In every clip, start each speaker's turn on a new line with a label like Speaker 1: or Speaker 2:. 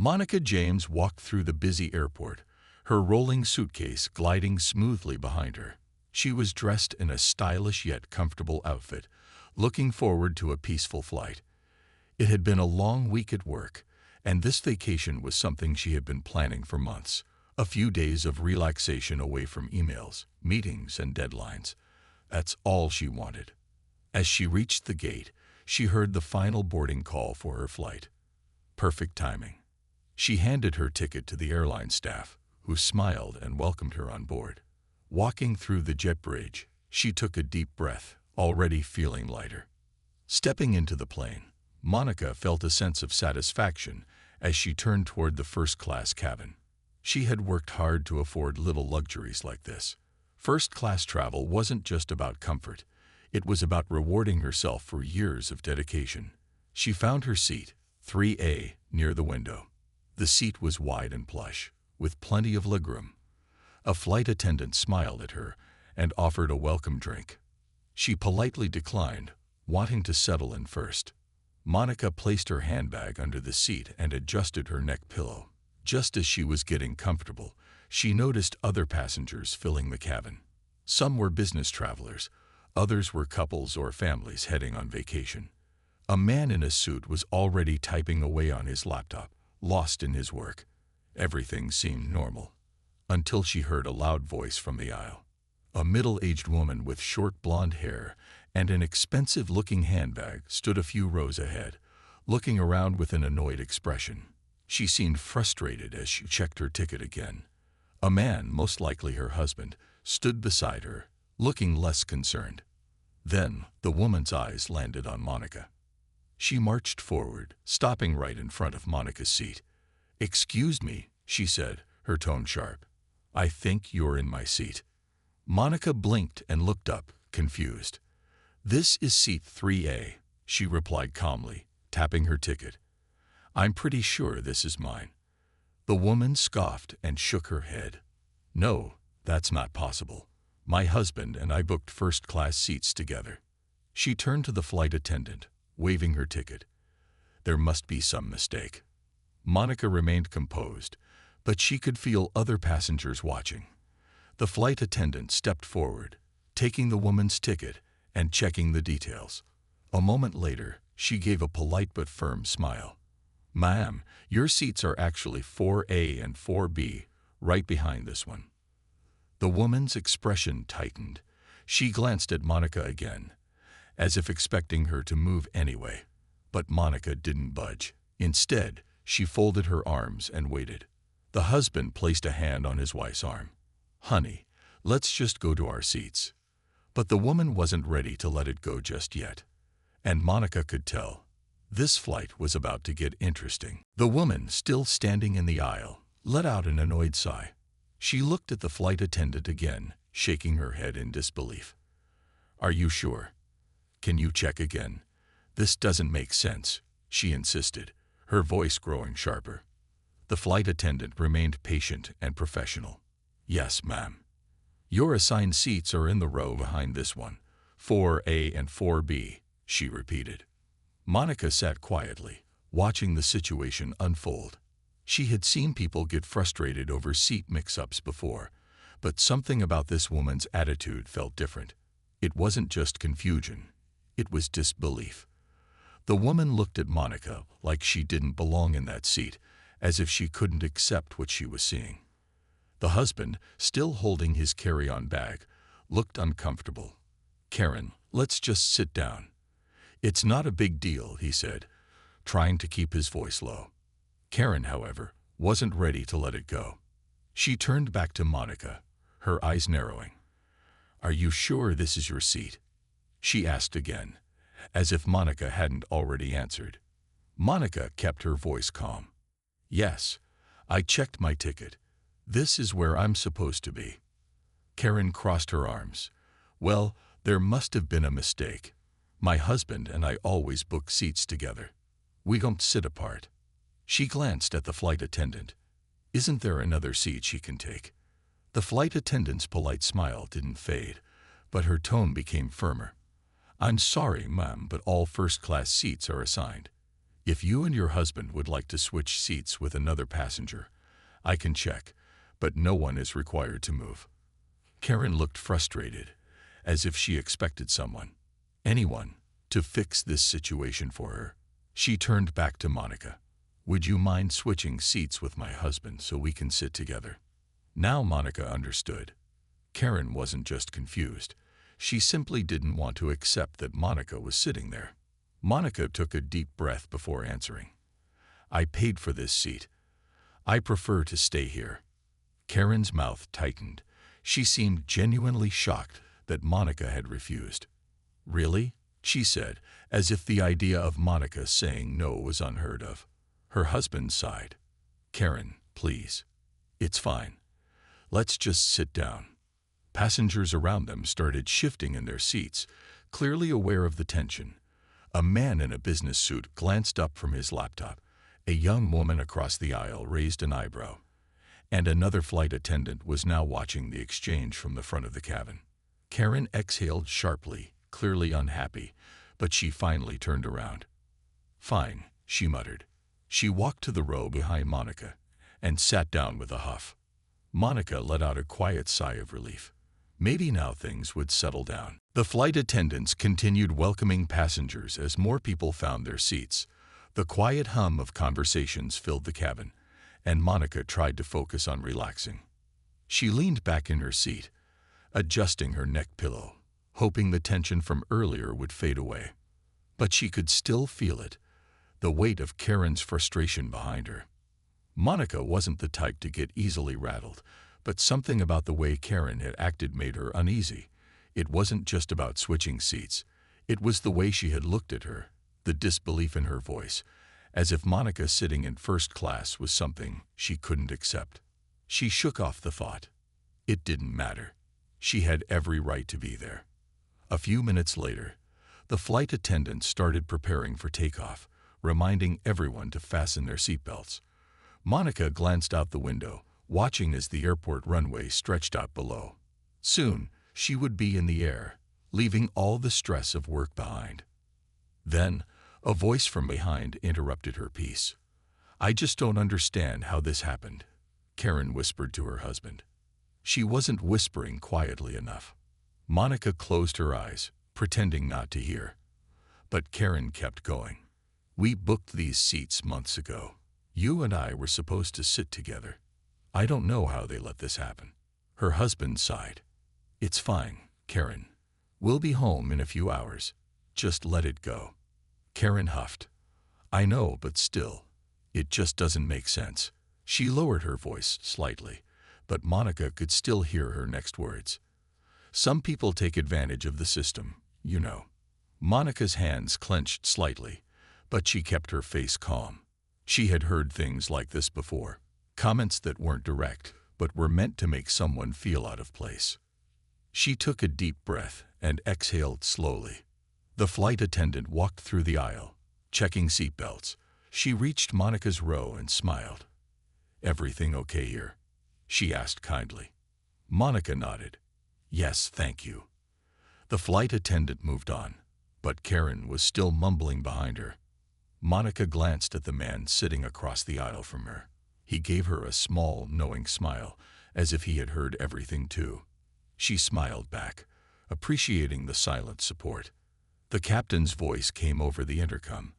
Speaker 1: Monica James walked through the busy airport, her rolling suitcase gliding smoothly behind her. She was dressed in a stylish yet comfortable outfit, looking forward to a peaceful flight. It had been a long week at work, and this vacation was something she had been planning for months. A few days of relaxation away from emails, meetings, and deadlines. That's all she wanted. As she reached the gate, she heard the final boarding call for her flight. Perfect timing. She handed her ticket to the airline staff, who smiled and welcomed her on board. Walking through the jet bridge, she took a deep breath, already feeling lighter. Stepping into the plane, Monica felt a sense of satisfaction as she turned toward the first-class cabin. She had worked hard to afford little luxuries like this. First-class travel wasn't just about comfort. It was about rewarding herself for years of dedication. She found her seat, 3A, near the window. The seat was wide and plush, with plenty of legroom. A flight attendant smiled at her and offered a welcome drink. She politely declined, wanting to settle in first. Monica placed her handbag under the seat and adjusted her neck pillow. Just as she was getting comfortable, she noticed other passengers filling the cabin. Some were business travelers, others were couples or families heading on vacation. A man in a suit was already typing away on his laptop, lost in his work. Everything seemed normal, until she heard a loud voice from the aisle. A middle-aged woman with short blonde hair and an expensive-looking handbag stood a few rows ahead, looking around with an annoyed expression. She seemed frustrated as she checked her ticket again. A man, most likely her husband, stood beside her, looking less concerned. Then, the woman's eyes landed on Monica. She marched forward, stopping right in front of Monica's seat. "Excuse me," she said, her tone sharp. "I think you're in my seat." Monica blinked and looked up, confused. "This is seat 3A, she replied calmly, tapping her ticket. "I'm pretty sure this is mine." The woman scoffed and shook her head. "No, that's not possible. My husband and I booked first-class seats together." She turned to the flight attendant, waving her ticket. There must be some mistake. Monica remained composed, but she could feel other passengers watching. The flight attendant stepped forward, taking the woman's ticket and checking the details. A moment later, she gave a polite but firm smile. "Ma'am, your seats are actually 4A and 4B, right behind this one." The woman's expression tightened. She glanced at Monica again, as if expecting her to move anyway. But Monica didn't budge. Instead, she folded her arms and waited. The husband placed a hand on his wife's arm. "Honey, let's just go to our seats." But the woman wasn't ready to let it go just yet. And Monica could tell. This flight was about to get interesting. The woman, still standing in the aisle, let out an annoyed sigh. She looked at the flight attendant again, shaking her head in disbelief. "Are you sure? Can you check again? This doesn't make sense," she insisted, her voice growing sharper. The flight attendant remained patient and professional. "Yes, ma'am. Your assigned seats are in the row behind this one, 4A and 4B, she repeated. Monica sat quietly, watching the situation unfold. She had seen people get frustrated over seat mix-ups before, but something about this woman's attitude felt different. It wasn't just confusion. It was disbelief. The woman looked at Monica like she didn't belong in that seat, as if she couldn't accept what she was seeing. The husband, still holding his carry-on bag, looked uncomfortable. "Karen, let's just sit down." "It's not a big deal," he said, trying to keep his voice low. Karen, however, wasn't ready to let it go. She turned back to Monica, her eyes narrowing. "Are you sure this is your seat?" she asked again, as if Monica hadn't already answered. Monica kept her voice calm. "Yes, I checked my ticket. This is where I'm supposed to be." Karen crossed her arms. "Well, there must have been a mistake. My husband and I always book seats together. We don't sit apart." She glanced at the flight attendant. "Isn't there another seat she can take?" The flight attendant's polite smile didn't fade, but her tone became firmer. "I'm sorry, ma'am, but all first-class seats are assigned. If you and your husband would like to switch seats with another passenger, I can check, but no one is required to move." Karen looked frustrated, as if she expected anyone, to fix this situation for her. She turned back to Monica. "Would you mind switching seats with my husband so we can sit together?" Now Monica understood. Karen wasn't just confused. She simply didn't want to accept that Monica was sitting there. Monica took a deep breath before answering. "I paid for this seat. I prefer to stay here." Karen's mouth tightened. She seemed genuinely shocked that Monica had refused. "Really?" she said, as if the idea of Monica saying no was unheard of. Her husband sighed. "Karen, please. It's fine. Let's just sit down." Passengers around them started shifting in their seats, clearly aware of the tension. A man in a business suit glanced up from his laptop. A young woman across the aisle raised an eyebrow. And another flight attendant was now watching the exchange from the front of the cabin. Karen exhaled sharply, clearly unhappy, but she finally turned around. "Fine," she muttered. She walked to the row behind Monica and sat down with a huff. Monica let out a quiet sigh of relief. Maybe now things would settle down. The flight attendants continued welcoming passengers as more people found their seats. The quiet hum of conversations filled the cabin, and Monica tried to focus on relaxing. She leaned back in her seat, adjusting her neck pillow, hoping the tension from earlier would fade away. But she could still feel it, the weight of Karen's frustration behind her. Monica wasn't the type to get easily rattled, but something about the way Karen had acted made her uneasy. It wasn't just about switching seats. It was the way she had looked at her, the disbelief in her voice, as if Monica sitting in first class was something she couldn't accept. She shook off the thought. It didn't matter. She had every right to be there. A few minutes later, the flight attendants started preparing for takeoff, reminding everyone to fasten their seatbelts. Monica glanced out the window, watching as the airport runway stretched out below. Soon, she would be in the air, leaving all the stress of work behind. Then, a voice from behind interrupted her peace. "I just don't understand how this happened," Karen whispered to her husband. She wasn't whispering quietly enough. Monica closed her eyes, pretending not to hear. But Karen kept going. "We booked these seats months ago. You and I were supposed to sit together. I don't know how they let this happen." Her husband sighed. "It's fine, Karen. We'll be home in a few hours. Just let it go." Karen huffed. "I know, but still, it just doesn't make sense." She lowered her voice slightly, but Monica could still hear her next words. "Some people take advantage of the system, you know." Monica's hands clenched slightly, but she kept her face calm. She had heard things like this before, comments that weren't direct, but were meant to make someone feel out of place. She took a deep breath and exhaled slowly. The flight attendant walked through the aisle, checking seatbelts. She reached Monica's row and smiled. "Everything okay here?" she asked kindly. Monica nodded. "Yes, thank you." The flight attendant moved on, but Karen was still mumbling behind her. Monica glanced at the man sitting across the aisle from her. He gave her a small, knowing smile, as if he had heard everything too. She smiled back, appreciating the silent support. The captain's voice came over the intercom,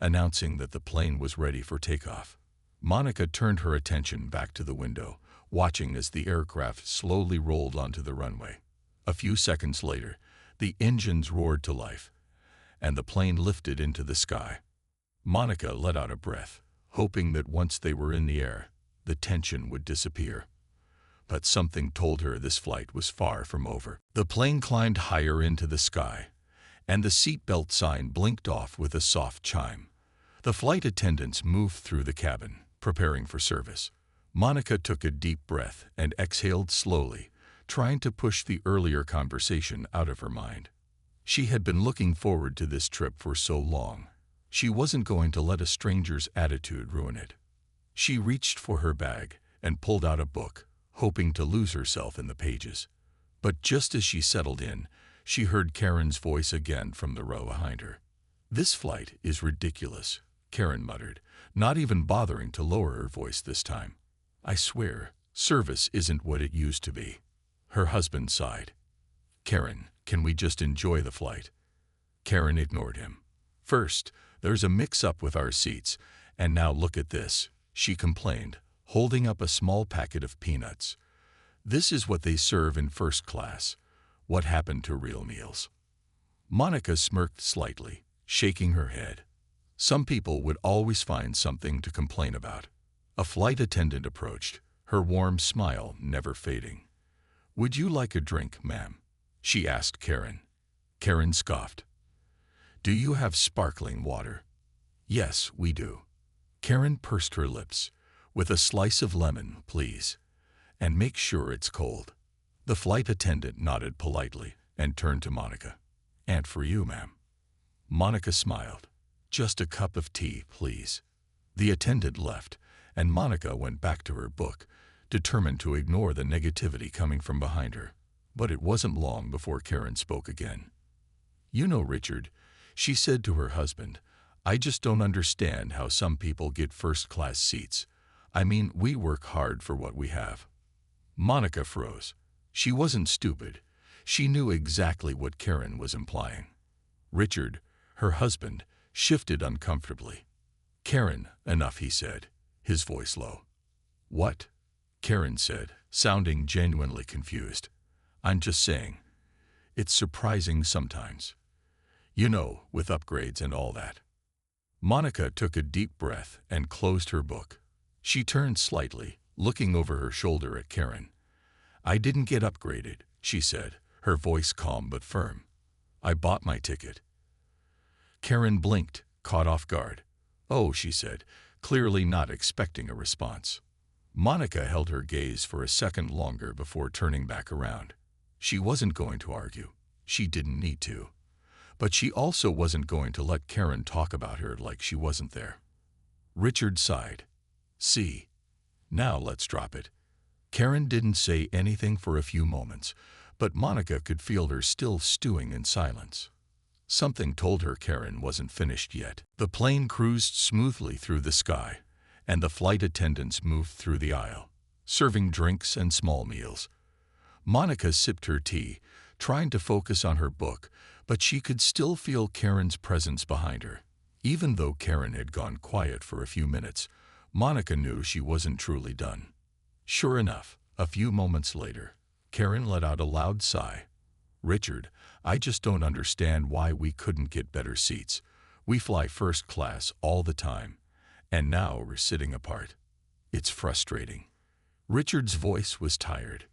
Speaker 1: announcing that the plane was ready for takeoff. Monica turned her attention back to the window, watching as the aircraft slowly rolled onto the runway. A few seconds later, the engines roared to life, and the plane lifted into the sky. Monica let out a breath, hoping that once they were in the air, the tension would disappear. But something told her this flight was far from over. The plane climbed higher into the sky, and the seatbelt sign blinked off with a soft chime. The flight attendants moved through the cabin, preparing for service. Monica took a deep breath and exhaled slowly, trying to push the earlier conversation out of her mind. She had been looking forward to this trip for so long. She wasn't going to let a stranger's attitude ruin it. She reached for her bag and pulled out a book, hoping to lose herself in the pages. But just as she settled in, she heard Karen's voice again from the row behind her. "This flight is ridiculous. Karen muttered, not even bothering to lower her voice this time. I swear, service isn't what it used to be. Her husband sighed. Karen, can we just enjoy the flight? Karen ignored him. First, there's a mix-up with our seats, and now look at this, she complained, holding up a small packet of peanuts. This is what they serve in first class. What happened to real meals? Monica smirked slightly, shaking her head. Some people would always find something to complain about. A flight attendant approached, her warm smile never fading. Would you like a drink, ma'am? She asked Karen. Karen scoffed. Do you have sparkling water? Yes, we do. Karen pursed her lips. With a slice of lemon, please. And make sure it's cold. The flight attendant nodded politely and turned to Monica. And for you, ma'am. Monica smiled. Just a cup of tea, please. The attendant left, and Monica went back to her book, determined to ignore the negativity coming from behind her. But it wasn't long before Karen spoke again. You know, Richard, she said to her husband, I just don't understand how some people get first-class seats. I mean, we work hard for what we have. Monica froze. She wasn't stupid. She knew exactly what Karen was implying. Richard, her husband, shifted uncomfortably. Karen, enough, he said, his voice low. What? Karen said, sounding genuinely confused. I'm just saying. It's surprising sometimes. You know, with upgrades and all that. Monica took a deep breath and closed her book. She turned slightly, looking over her shoulder at Karen. I didn't get upgraded, she said, her voice calm but firm. I bought my ticket. Karen blinked, caught off guard. Oh, she said, clearly not expecting a response. Monica held her gaze for a second longer before turning back around. She wasn't going to argue. She didn't need to. But she also wasn't going to let Karen talk about her like she wasn't there. Richard sighed. See. Now let's drop it. Karen didn't say anything for a few moments, but Monica could feel her still stewing in silence. Something told her Karen wasn't finished yet. The plane cruised smoothly through the sky, and the flight attendants moved through the aisle, serving drinks and small meals. Monica sipped her tea, trying to focus on her book, but she could still feel Karen's presence behind her. Even though Karen had gone quiet for a few minutes, Monica knew she wasn't truly done. Sure enough, a few moments later, Karen let out a loud sigh. Richard, I just don't understand why we couldn't get better seats. We fly first class all the time, and now we're sitting apart. It's frustrating. Richard's voice was tired.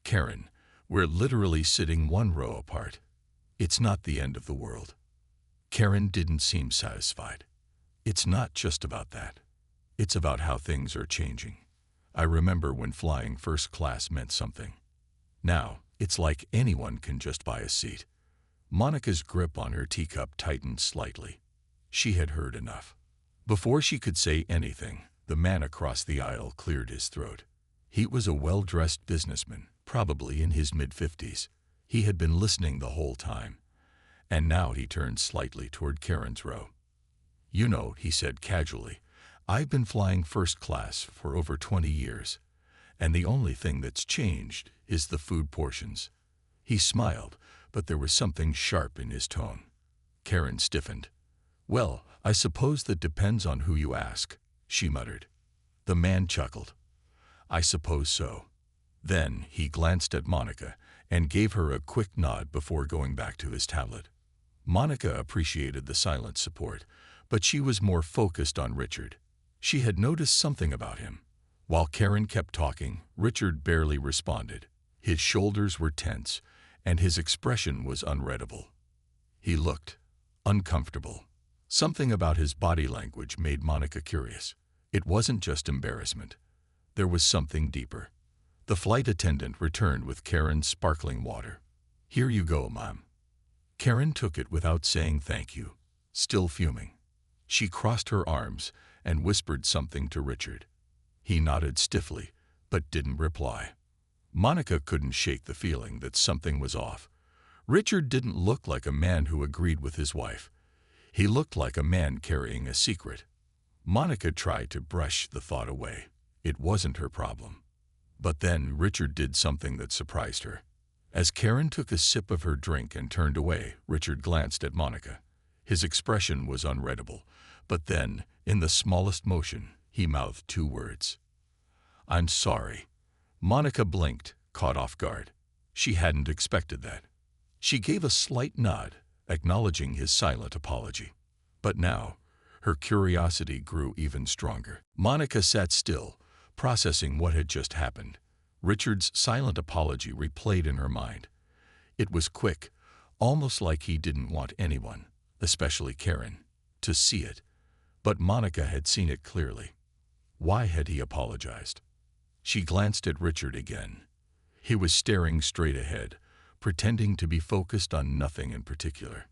Speaker 1: Karen, we're literally sitting one row apart. It's not the end of the world. Karen didn't seem satisfied. It's not just about that. It's about how things are changing. I remember when flying first class meant something. Now, it's like anyone can just buy a seat. Monica's grip on her teacup tightened slightly. She had heard enough. Before she could say anything, the man across the aisle cleared his throat. He was a well-dressed businessman, probably in his mid-50s. He had been listening the whole time. And now he turned slightly toward Karen's row. You know, he said casually, I've been flying first class for over 20 years, and the only thing that's changed is the food portions. He smiled, but there was something sharp in his tone. Karen stiffened. Well, I suppose that depends on who you ask, she muttered. The man chuckled. I suppose so. Then he glanced at Monica and gave her a quick nod before going back to his tablet. Monica appreciated the silent support, but she was more focused on Richard. She had noticed something about him. While Karen kept talking, Richard barely responded. His shoulders were tense, and his expression was unreadable. He looked uncomfortable. Something about his body language made Monica curious. It wasn't just embarrassment. There was something deeper. The flight attendant returned with Karen's sparkling water. Here you go, Mom. Karen took it without saying thank you, still fuming. She crossed her arms and whispered something to Richard. He nodded stiffly, but didn't reply. Monica couldn't shake the feeling that something was off. Richard didn't look like a man who agreed with his wife. He looked like a man carrying a secret. Monica tried to brush the thought away. It wasn't her problem. But then Richard did something that surprised her. As Karen took a sip of her drink and turned away, Richard glanced at Monica. His expression was unreadable, but then, in the smallest motion, he mouthed two words. "I'm sorry." Monica blinked, caught off guard. She hadn't expected that. She gave a slight nod, acknowledging his silent apology. But now, her curiosity grew even stronger. Monica sat still, processing what had just happened. Richard's silent apology replayed in her mind. It was quick, almost like he didn't want anyone, especially Karen, to see it. But Monica had seen it clearly. Why had he apologized? She glanced at Richard again. He was staring straight ahead, pretending to be focused on nothing in particular.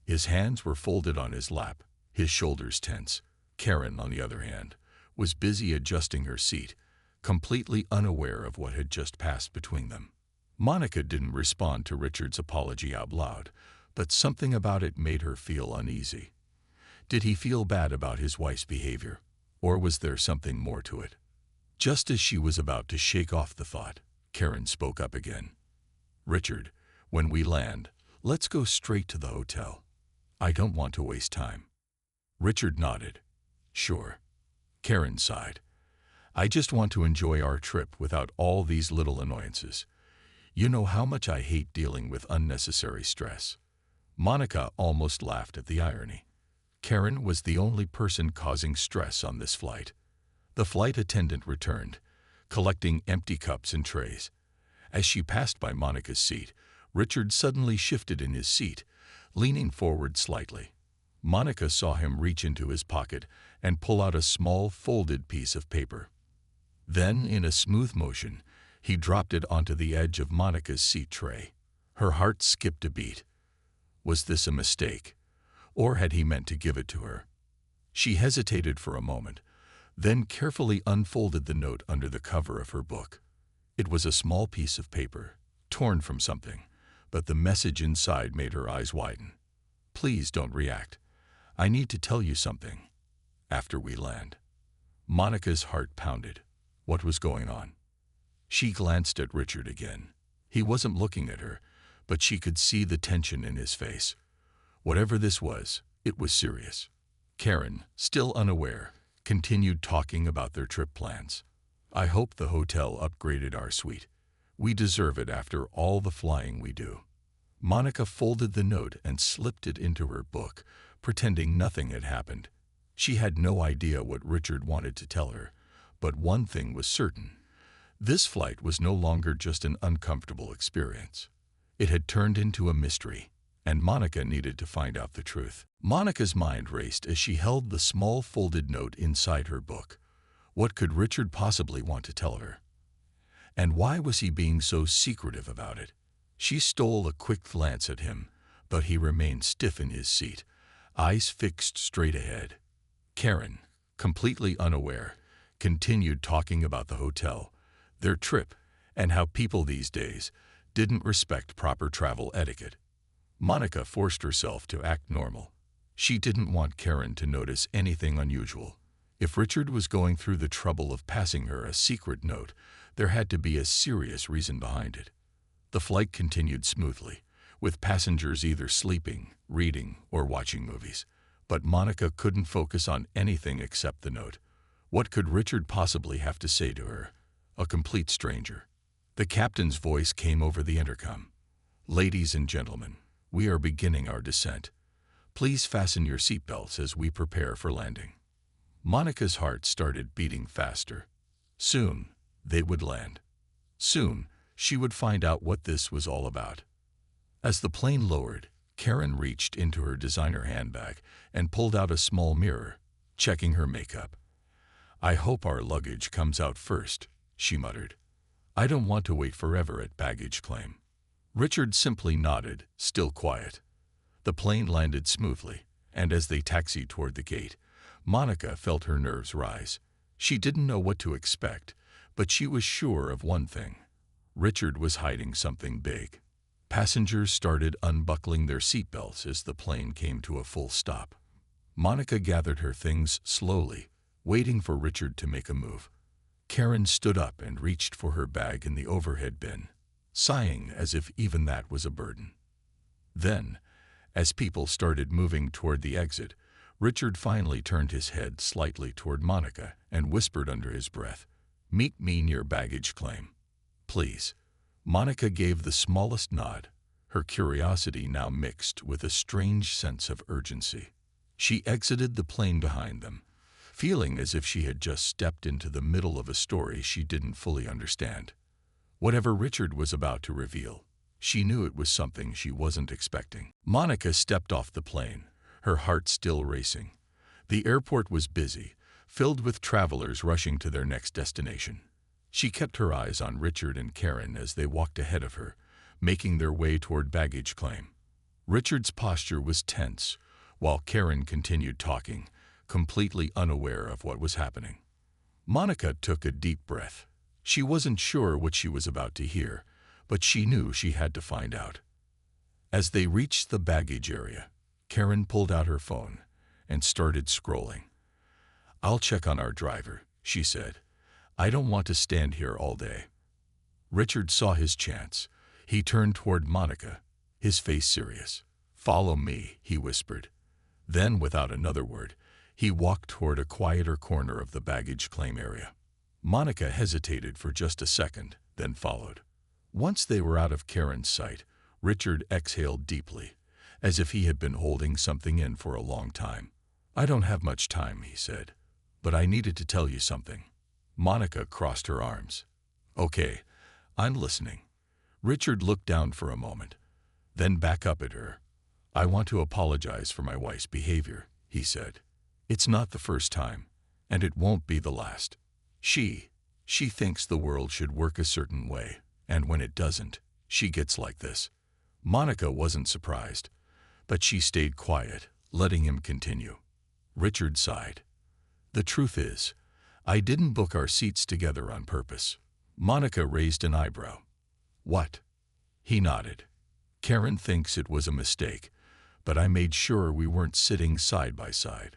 Speaker 1: His hands were folded on his lap, his shoulders tense. Karen, on the other hand, was busy adjusting her seat, completely unaware of what had just passed between them. Monica didn't respond to Richard's apology out loud, but something about it made her feel uneasy. Did he feel bad about his wife's behavior, or was there something more to it? Just as she was about to shake off the thought, Karen spoke up again. "Richard, when we land, let's go straight to the hotel. I don't want to waste time." Richard nodded. "Sure." Karen sighed. "I just want to enjoy our trip without all these little annoyances. You know how much I hate dealing with unnecessary stress." Monica almost laughed at the irony. Karen was the only person causing stress on this flight. The flight attendant returned, collecting empty cups and trays. As she passed by Monica's seat, Richard suddenly shifted in his seat, leaning forward slightly. Monica saw him reach into his pocket and pull out a small folded piece of paper. Then, in a smooth motion, he dropped it onto the edge of Monica's seat tray. Her heart skipped a beat. Was this a mistake, or had he meant to give it to her? She hesitated for a moment, then carefully unfolded the note under the cover of her book. It was a small piece of paper, torn from something, but the message inside made her eyes widen. "Please don't react. I need to tell you something. After we land." Monica's heart pounded. What was going on? She glanced at Richard again. He wasn't looking at her, but she could see the tension in his face. Whatever this was, it was serious. Karen, still unaware, continued talking about their trip plans. "I hope the hotel upgraded our suite. We deserve it after all the flying we do." Monica folded the note and slipped it into her book, pretending nothing had happened. She had no idea what Richard wanted to tell her, but one thing was certain. This flight was no longer just an uncomfortable experience. It had turned into a mystery, and Monica needed to find out the truth. Monica's mind raced as she held the small folded note inside her book. What could Richard possibly want to tell her? And why was he being so secretive about it? She stole a quick glance at him, but he remained stiff in his seat, eyes fixed straight ahead. Karen, completely unaware, continued talking about the hotel, their trip, and how people these days didn't respect proper travel etiquette. Monica forced herself to act normal. She didn't want Karen to notice anything unusual. If Richard was going through the trouble of passing her a secret note, there had to be a serious reason behind it. The flight continued smoothly, with passengers either sleeping, reading, or watching movies. But Monica couldn't focus on anything except the note. What could Richard possibly have to say to her? A complete stranger. The captain's voice came over the intercom. "Ladies and gentlemen, we are beginning our descent. Please fasten your seatbelts as we prepare for landing." Monica's heart started beating faster. Soon, they would land. Soon, she would find out what this was all about. As the plane lowered, Karen reached into her designer handbag and pulled out a small mirror, checking her makeup. "I hope our luggage comes out first," she muttered. "I don't want to wait forever at baggage claim." Richard simply nodded, still quiet. The plane landed smoothly, and as they taxied toward the gate, Monica felt her nerves rise. She didn't know what to expect, but she was sure of one thing. Richard was hiding something big. Passengers started unbuckling their seatbelts as the plane came to a full stop. Monica gathered her things slowly, waiting for Richard to make a move. Karen stood up and reached for her bag in the overhead bin, sighing as if even that was a burden. Then, as people started moving toward the exit, Richard finally turned his head slightly toward Monica and whispered under his breath, "Meet me near baggage claim, please." Monica gave the smallest nod, her curiosity now mixed with a strange sense of urgency. She exited the plane behind them, feeling as if she had just stepped into the middle of a story she didn't fully understand. Whatever Richard was about to reveal, she knew it was something she wasn't expecting. Monica stepped off the plane, her heart still racing. The airport was busy, filled with travelers rushing to their next destination. She kept her eyes on Richard and Karen as they walked ahead of her, making their way toward baggage claim. Richard's posture was tense, while Karen continued talking, completely unaware of what was happening. Monica took a deep breath. She wasn't sure what she was about to hear, but she knew she had to find out. As they reached the baggage area, Karen pulled out her phone and started scrolling. "I'll check on our driver," she said. "I don't want to stand here all day." Richard saw his chance. He turned toward Monica, his face serious. "Follow me," he whispered. Then, without another word, he walked toward a quieter corner of the baggage claim area. Monica hesitated for just a second, then followed. Once they were out of Karen's sight, Richard exhaled deeply, as if he had been holding something in for a long time. "I don't have much time," he said, "but I needed to tell you something." Monica crossed her arms. "Okay, I'm listening." Richard looked down for a moment, then back up at her. "I want to apologize for my wife's behavior," he said. "It's not the first time, and it won't be the last. She thinks the world should work a certain way, and when it doesn't, she gets like this." Monica wasn't surprised, but she stayed quiet, letting him continue. Richard sighed. "The truth is, I didn't book our seats together on purpose." Monica raised an eyebrow. "What?" He nodded. "Karen thinks it was a mistake, but I made sure we weren't sitting side by side."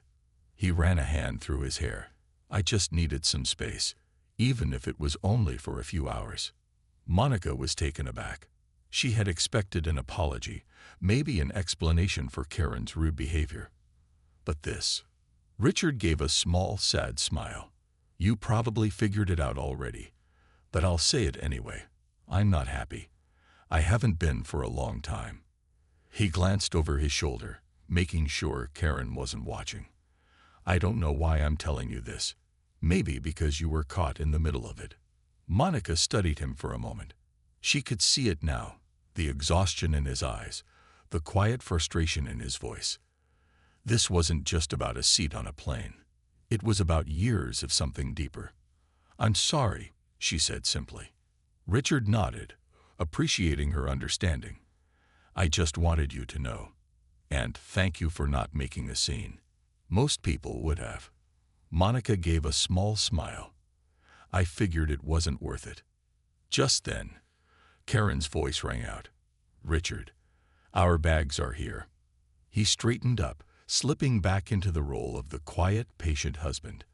Speaker 1: He ran a hand through his hair. "I just needed some space, even if it was only for a few hours." Monica was taken aback. She had expected an apology, maybe an explanation for Karen's rude behavior. But this. Richard gave a small, sad smile. "You probably figured it out already, but I'll say it anyway. I'm not happy. I haven't been for a long time." He glanced over his shoulder, making sure Karen wasn't watching. "I don't know why I'm telling you this. Maybe because you were caught in the middle of it." Monica studied him for a moment. She could see it now, the exhaustion in his eyes, the quiet frustration in his voice. This wasn't just about a seat on a plane. It was about years of something deeper. "I'm sorry," she said simply. Richard nodded, appreciating her understanding. "I just wanted you to know. And thank you for not making a scene. Most people would have." Monica gave a small smile. "I figured it wasn't worth it." Just then, Karen's voice rang out. "Richard, our bags are here." He straightened up, slipping back into the role of the quiet, patient husband.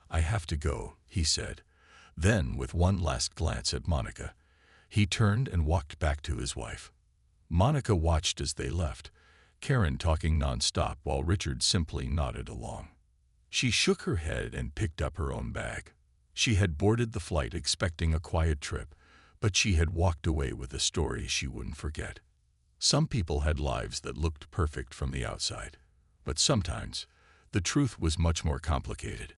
Speaker 1: "I have to go," he said. Then, with one last glance at Monica, he turned and walked back to his wife. Monica watched as they left, Karen talking nonstop while Richard simply nodded along. She shook her head and picked up her own bag. She had boarded the flight expecting a quiet trip, but she had walked away with a story she wouldn't forget. Some people had lives that looked perfect from the outside, but sometimes the truth was much more complicated.